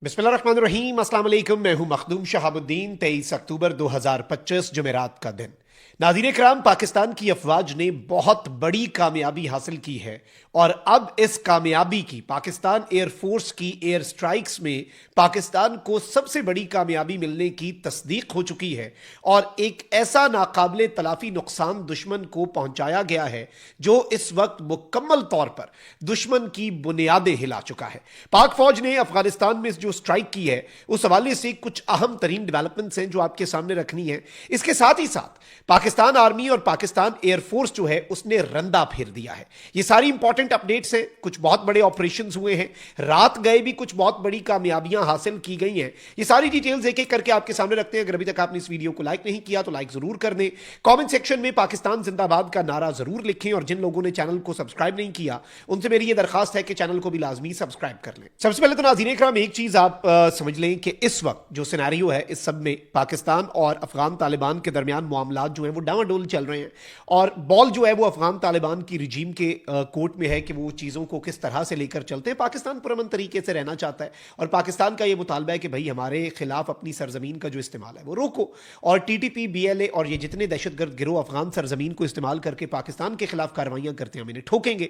बिस्मिल्लाहिर्रहमानिर्रहीम, अस्सलाम वालेकुम। मैं हूं मखदूम शहाबुद्दीन। 23 अक्टूबर 2025 जुमेरात का दिन। नाज़रीन कराम, पाकिस्तान की अफवाज ने बहुत बड़ी कामयाबी हासिल की है और अब इस कामयाबी की पाकिस्तान एयरफोर्स की एयर स्ट्राइक्स में पाकिस्तान को सबसे बड़ी कामयाबी मिलने की तस्दीक हो चुकी है और एक ऐसा नाकाबिले तलाफी नुकसान दुश्मन को पहुंचाया गया है जो इस वक्त मुकम्मल तौर पर दुश्मन की बुनियादें हिला चुका है। पाक फौज ने अफगानिस्तान में जो स्ट्राइक की है उस हवाले से कुछ अहम तरीन डेवलपमेंट्स हैं जो आपके सामने रखनी है। इसके साथ ही साथ पाकिस्तान आर्मी और पाकिस्तान एयरफोर्स जो है उसने रंदा फेर दिया है। ये सारी इंपॉर्टेंट अपडेट्स हैं। कुछ बहुत बड़े ऑपरेशंस हुए हैं, रात गए भी कुछ बहुत बड़ी कामयाबियां हासिल की गई हैं। ये सारी डिटेल्स एक एक करके आपके सामने रखते हैं। अगर अभी तक आपने इस वीडियो को लाइक नहीं किया तो लाइक जरूर कर दें। कमेंट सेक्शन में पाकिस्तान जिंदाबाद का नारा जरूर लिखें और जिन लोगों ने चैनल को सब्सक्राइब नहीं किया उनसे मेरी ये दरखास्त है कि चैनल को भी लाजमी सब्सक्राइब कर लें। सबसे पहले तो नाज़रीन इकराम एक चीज आप समझ लें कि इस वक्त जो सिनेरियो है इस सब में पाकिस्तान और अफगान तालिबान के दरमियान मामला जो है वो डामाडोल चल रहे हैं और बॉल जो है वो अफगान तालिबान की रिजीम के कोर्ट में है कि वो चीज़ों को किस तरह से लेकर चलते हैं। पाकिस्तान पुरअमन तरीके से रहना चाहता है और पाकिस्तान का ये मुतालबा है कि भाई हमारे खिलाफ अपनी सरजमीन का जो इस्तेमाल है वो रोको और टीटीपी BLA और ये जितने दहशतगर्द गिरोह अफगान सरजमीन को इस्तेमाल करके पाकिस्तान के खिलाफ कार्रवाइयां करते हैं हम इन्हें ठोकेंगे।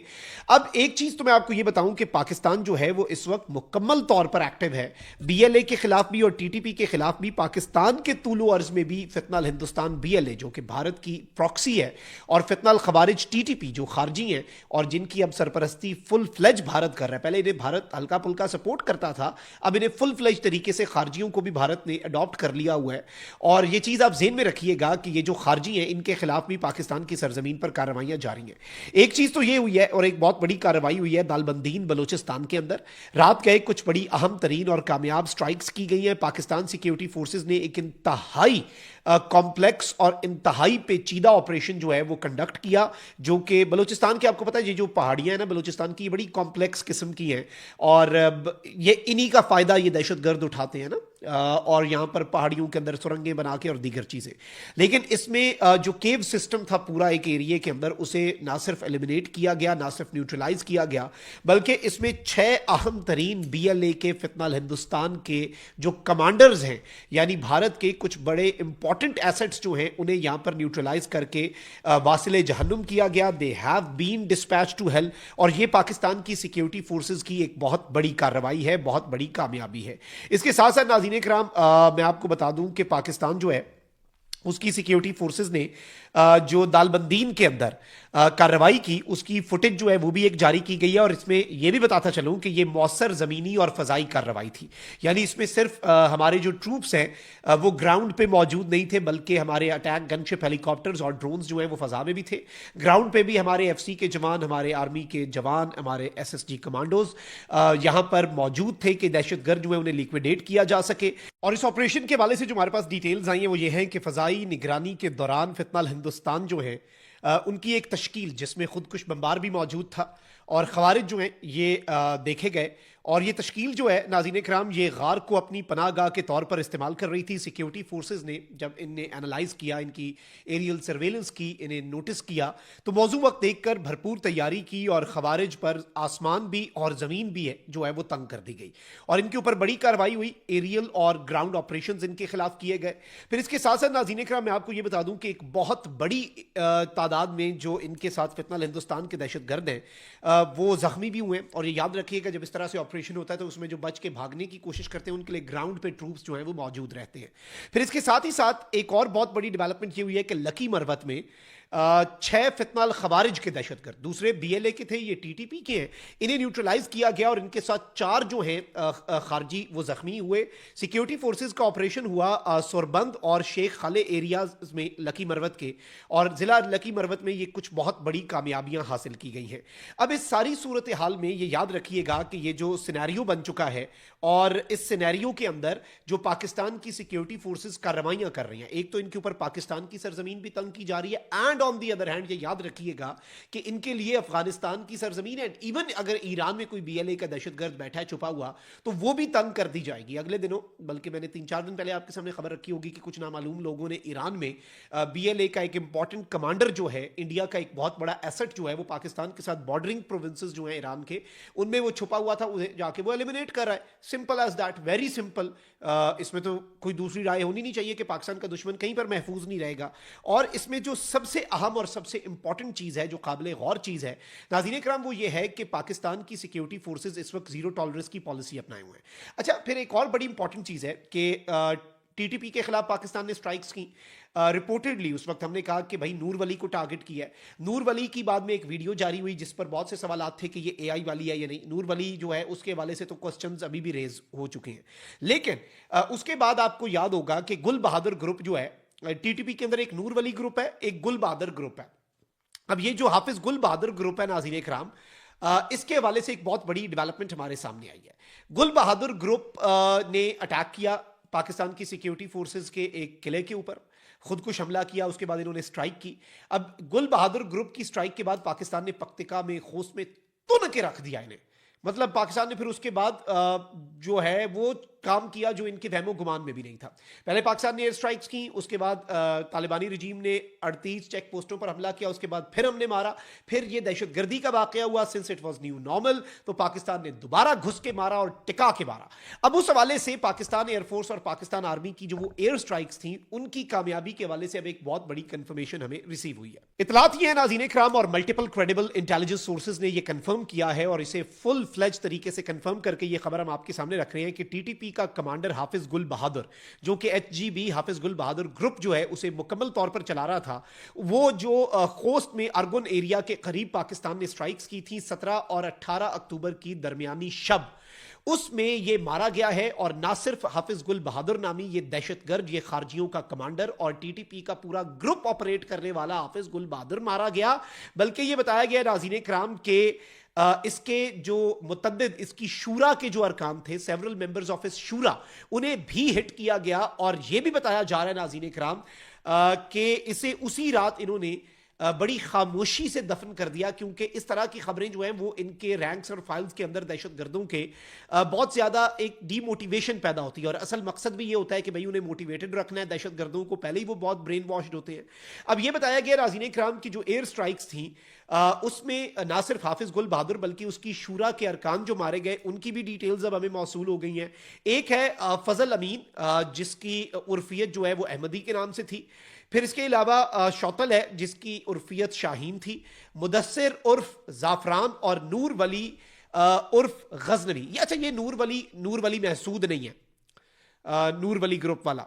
अब एक चीज़ तो मैं आपको ये बताऊं कि पाकिस्तान जो है वो इस वक्त मुकम्मल तौर पर एक्टिव है। BLA के खिलाफ भी और TTP के खिलाफ भी। पाकिस्तान के तूलो अर्ज में भी फितनल हिंदुस्तान BLA जो कि भारत की प्रॉक्सी है और फितनल खवारिज TTP जो खारजी हैं और जिनकी अब सरपरस्ती फुल फ्लेज भारत कर रहा है। पहले इन्हें भारत हल्का पुल्का सपोर्ट करता था, अब इन्हें फुल फ्लेज तरीके से खारजियों को भी भारत ने अडॉप्ट कर लिया हुआ है। और ये चीज़ आप जेहन में रखिएगा कि ये जो खारजी हैं इनके खिलाफ भी पाकिस्तान की सरजमीन पर कार्रवाइयां जारी हैं। एक चीज़ तो ये हुई है और एक बहुत बड़ी कार्रवाई हुई है दालबंदीन बलोचिस्तान के अंदर। रात गए कुछ बड़ी अहम तरीन और कामयाब स्ट्राइक्स की गई हैं। पाकिस्तान सिक्योरिटी फोर्सेज ने एक इंतहाई कॉम्प्लेक्स और इंतहाई पेचीदा ऑपरेशन जो है वो कंडक्ट किया, जो कि बलूचिस्तान के आपको पता है ये जो पहाड़ियां हैं ना बलूचिस्तान की, बड़ी कॉम्प्लेक्स किस्म की हैं और ये इन्हीं का फायदा ये दहशतगर्द उठाते हैं ना। और यहां पर पहाड़ियों के अंदर सुरंगें बना के और दीगर चीजें। लेकिन इसमें जो केव सिस्टम था पूरा एक एरिया के अंदर उसे ना सिर्फ एलिमिनेट किया गया, ना सिर्फ न्यूट्रलाइज किया गया, बल्कि इसमें 6 अहम तरीन BLA के फितनल हिंदुस्तान के जो कमांडर्स हैं यानी भारत के कुछ बड़े इंपॉर्टेंट एसेट्स जो हैं उन्हें यहां पर न्यूट्रलाइज करके वासिले जहन्नुम किया गया। They have been dispatch to hell और ये पाकिस्तान की सिक्योरिटी फोर्सेज की एक बहुत बड़ी कार्रवाई है, बहुत बड़ी कामयाबी है। इसके साथ साथ नाज़रीन इकराम मैं आपको बता दूं कि पाकिस्तान जो है उसकी सिक्योरिटी फोर्सेज ने जो दालबंदीन के अंदर कार्रवाई की उसकी फुटेज जो है वो भी एक जारी की गई है और इसमें यह भी बताता चलूं कि ये मौसर जमीनी और फजाई कार्रवाई थी। यानी इसमें सिर्फ हमारे जो ट्रूप्स हैं वो ग्राउंड पे मौजूद नहीं थे, बल्कि हमारे अटैक गनशिप हेलीकॉप्टर्स और ड्रोन्स जो हैं वो फजा में भी थे। ग्राउंड पे भी हमारे FC के जवान, हमारे आर्मी के जवान, हमारे SSG कमांडोज यहां पर मौजूद थे कि दहशतगर्द जो है उन्हें लिक्विडेट किया जा सके। और इस ऑपरेशन के हवाले से जो हमारे पास डिटेल्स आई हैं वो ये हैं कि फजाई निगरानी के दौरान फितनल हिंदुस्तान जो है उनकी एक तश्कील जिसमें खुदकुश बम्बार भी मौजूद था और खवारिज जो हैं ये देखे गए और ये तश्कील जो है नाज़रीन इकराम ये गार को अपनी पनाहगाह के तौर पर इस्तेमाल कर रही थी। सिक्योरिटी फोर्सेज ने जब इनने एनालाइज किया, इनकी एरियल सर्वेलेंस की, इन्हें नोटिस किया तो मौजू वक्त देखकर भरपूर तैयारी की और खवारिज पर आसमान भी और ज़मीन भी है जो है वो तंग कर दी गई और इनके ऊपर बड़ी कार्रवाई हुई। एरियल और ग्राउंड ऑपरेशंस इनके खिलाफ किए गए। फिर इसके साथ साथ नाज़रीन इकराम मैं आपको ये बता दूं कि एक बहुत बड़ी तादाद में जो इनके साथ फितनल हिंदुस्तान के दहशतगर्द हैं वो जख्मी भी हुए और ये याद रखिएगा जब इस तरह से ऑपरेशन होता है तो उसमें जो बच के भागने की कोशिश करते हैं उनके लिए ग्राउंड पे ट्रूप्स जो हैं वो मौजूद रहते हैं। फिर इसके साथ ही साथ एक और बहुत बड़ी डेवलपमेंट ये हुई है कि लकी मरवत में 6 फितनल खवारिज के दहशतगर्द, दूसरे BLA के थे, ये TTP के हैं, इन्हें न्यूट्रलाइज किया गया और इनके साथ 4 जो हैं खारजी वो जख्मी हुए। सिक्योरिटी फोर्सेज का ऑपरेशन हुआ सोरबंद और शेख खाले एरियाज में लकी मरवत के और जिला लकी मरवत में ये कुछ बहुत बड़ी कामयाबियां हासिल की गई हैं। अब इस सारी सूरत हाल में ये याद रखिएगा कि ये जो सिनेरियो बन चुका है और इस सिनेरियो के अंदर जो पाकिस्तान की सिक्योरिटी फोर्सेज कार्रवाइयां कर रही हैं, एक तो इनके ऊपर पाकिस्तान की सरजमीन भी तंग की जा रही है and on the other hand ये याद रखिएगा कि इनके लिए अफगानिस्तान की सरजमीन है। इवन अगर ईरान में कोई BLA का दहशतगर्द बैठा है छुपा हुआ, तो वो भी तंग कर दी जाएगी अगले दिनों। बल्कि मैंने 3-4 दिन पहले आपके सामने खबर रखी होगी कि कुछ नामालूम लोगों ने ईरान में BLA का एक इंपॉर्टेंट कमांडर जो है, इंडिया का एक बहुत बड़ा एसेट जो है, वो पाकिस्तान के साथ बॉर्डरिंग प्रोविंसेस जो है ईरान के, उनमें वो छुपा हुआ था, उन्हें जाके वो एलिमिनेट कर रहा है। Simple as that, very simple. इसमें तो कोई दूसरी राय होनी नहीं चाहिए कि पाकिस्तान का दुश्मन कहीं पर महफूज नहीं रहेगा। और इसमें जो सबसे अहम और सबसे इंपॉर्टेंट चीज है, जो काबिल गौर चीज है नाज़रीन इकराम, वो ये है कि पाकिस्तान की सिक्योरिटी फोर्सेस इस वक्त जीरो टॉलरेंस की पॉलिसी अपनाए हुए हैं। अच्छा, फिर एक और बड़ी इंपॉर्टेंट चीज है कि TTP के खिलाफ पाकिस्तान ने स्ट्राइक्स की। रिपोर्टेडली उस वक्त हमने कहा कि भाई नूर वली को टारगेट किया है। नूर वली की बाद में एक वीडियो जारी हुई जिस पर बहुत से सवाल थे कि ये AI वाली है या नहीं। नूर वली जो है उसके हवाले से तो क्वेश्चंस अभी भी रेज हो चुके हैं। लेकिन उसके बाद आपको याद होगा कि गुल बहादुर ग्रुप जो है, TTP के अंदर एक नूर वली ग्रुप है, एक गुल बहादुर ग्रुप है। अब ये जो हाफिज गुल बहादुर ग्रुप है नाज़रीन इकराम, इसके हवाले से एक बहुत बड़ी डेवलपमेंट हमारे सामने आई है। गुल बहादुर ग्रुप ने अटैक किया पाकिस्तान की सिक्योरिटी फोर्सेस के एक किले के ऊपर, खुदकुश हमला किया, उसके बाद इन्होंने स्ट्राइक की। अब गुल बहादुर ग्रुप की स्ट्राइक के बाद पाकिस्तान ने पक्तिका में, खोस में तुन के रख दिया इन्हें। मतलब पाकिस्तान ने फिर उसके बाद जो है वो काम किया जो इनके वहमो गुमान में भी नहीं था। पहले पाकिस्तान ने एयर स्ट्राइक्स की, उसके बाद तालिबानी रजीम ने 38 चेक पोस्टों पर हमला किया, उसके बाद फिर हमने मारा, फिर ये दहशतगर्दी का वाकया हुआ। Since it was new normal, तो पाकिस्तान ने दोबारा घुस के मारा और टिका के मारा। अब उस हवाले से पाकिस्तान एयरफोर्स और पाकिस्तान आर्मी की जो वो एयर स्ट्राइक्स थी, उनकी कामयाबी के हवाले से अब एक बहुत बड़ी कंफर्मेशन हमें रिसीव हुई है। इतलात ये है नाज़रीन इकराम, और मल्टीपल क्रेडिबल इंटेलिजेंस सोर्सेज ने ये कंफर्म किया है और इसे फुल फ्लेज तरीके से कंफर्म करके ये खबर हम आपके सामने रख रहे हैं कि TTP का कमांडर हाफिज गुल बहादुर, जो कि HGB हाफिज गुल बहादुर ग्रुप जो है उसे मुकम्मल तौर पर चला रहा था, वो जो खोस्ट में अरगुन एरिया के करीब पाकिस्तान ने स्ट्राइक्स की थी 17 और 18 अक्टूबर की दरमियानी शब, उसमें ये मारा गया है। और ना सिर्फ हाफिज गुल बहादुर नामी ये दहशतगर्द, ये खारजियों का कमांडर और TTP का पूरा ग्रुप ऑपरेट करने वाला हाफिज गुल बहादुर मारा गया, बल्कि ये बताया गया नाज़रीन इकराम के इसके जो मुतद्दिद, इसकी शूरा के जो अरकान थे, सेवरल मेंबर्स ऑफ इस शूरा, उन्हें भी हिट किया गया। और यह भी बताया जा रहा है नाज़रीन इकराम कि इसे उसी रात इन्होंने बड़ी खामोशी से दफन कर दिया, क्योंकि इस तरह की खबरें जो हैं वो इनके रैंक्स और फाइल्स के अंदर दहशतगर्दों के बहुत ज़्यादा एक डीमोटिवेशन पैदा होती है। और असल मकसद भी ये होता है कि भाई उन्हें मोटिवेटेड रखना है, दहशतगर्दों को पहले ही वो बहुत ब्रेन वॉश्ड होते हैं। अब ये बताया गया नाज़रीन इकराम की जो एयर स्ट्राइक्स थी उसमें ना सिर्फ हाफिज गुल बहादुर बल्कि उसकी शूरा के अरकान जो मारे गए, उनकी भी डिटेल्स अब हमें मौसूल हो गई हैं। एक है फजल अमीन, जिसकी उर्फियत जो है वो अहमदी के नाम से थी। फिर इसके अलावा शौतल है, जिसकी उर्फियत शाहीन थी। मुदस्सिर उर्फ जाफरान और नूर वली उर्फ गजनवी। अच्छा, ये नूर वली महसूद नहीं है, नूर वली ग्रुप वाला,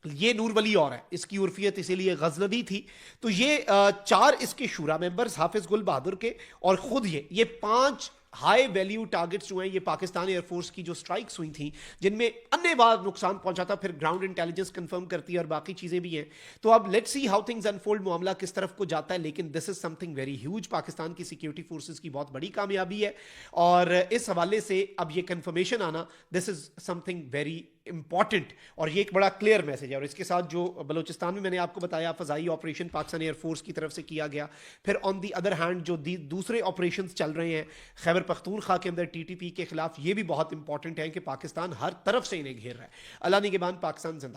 ये नूर वली और है, इसकी उर्फियत इसीलिए गजनवी थी। तो ये 4 इसके शूरा मेंबर्स हाफिज गुल बहादुर के और खुद ये 5 हाई वैल्यू टारगेट्स जो हैं, ये पाकिस्तान एयरफोर्स की जो स्ट्राइक्स हुई थी, जिनमें अन्यवार नुकसान पहुंचा था, फिर ग्राउंड इंटेलिजेंस कंफर्म करती है और बाकी चीजें भी हैं। तो अब let's see how things unfold, मामला किस तरफ को जाता है। लेकिन this is something very huge, Pakistan की सिक्योरिटी फोर्सेस की बहुत बड़ी कामयाबी है। और इस हवाले से अब ये कंफर्मेशन आना, this is something very important, और ये एक बड़ा क्लियर मैसेज है। और इसके साथ जो बलूचिस्तान में मैंने आपको बताया फजाई ऑपरेशन पाकिस्तान एयरफोर्स की तरफ से किया गया, फिर ऑन दी अदर हैंड जो दूसरे ऑपरेशन चल रहे हैं खैबर पख्तूनख्वा के अंदर TTP के खिलाफ, ये भी बहुत इंपॉर्टेंट है कि पाकिस्तान हर तरफ से इन्हें घेर रहा है। अल्लाह निगहबान, पाकिस्तान जिंदाबाद।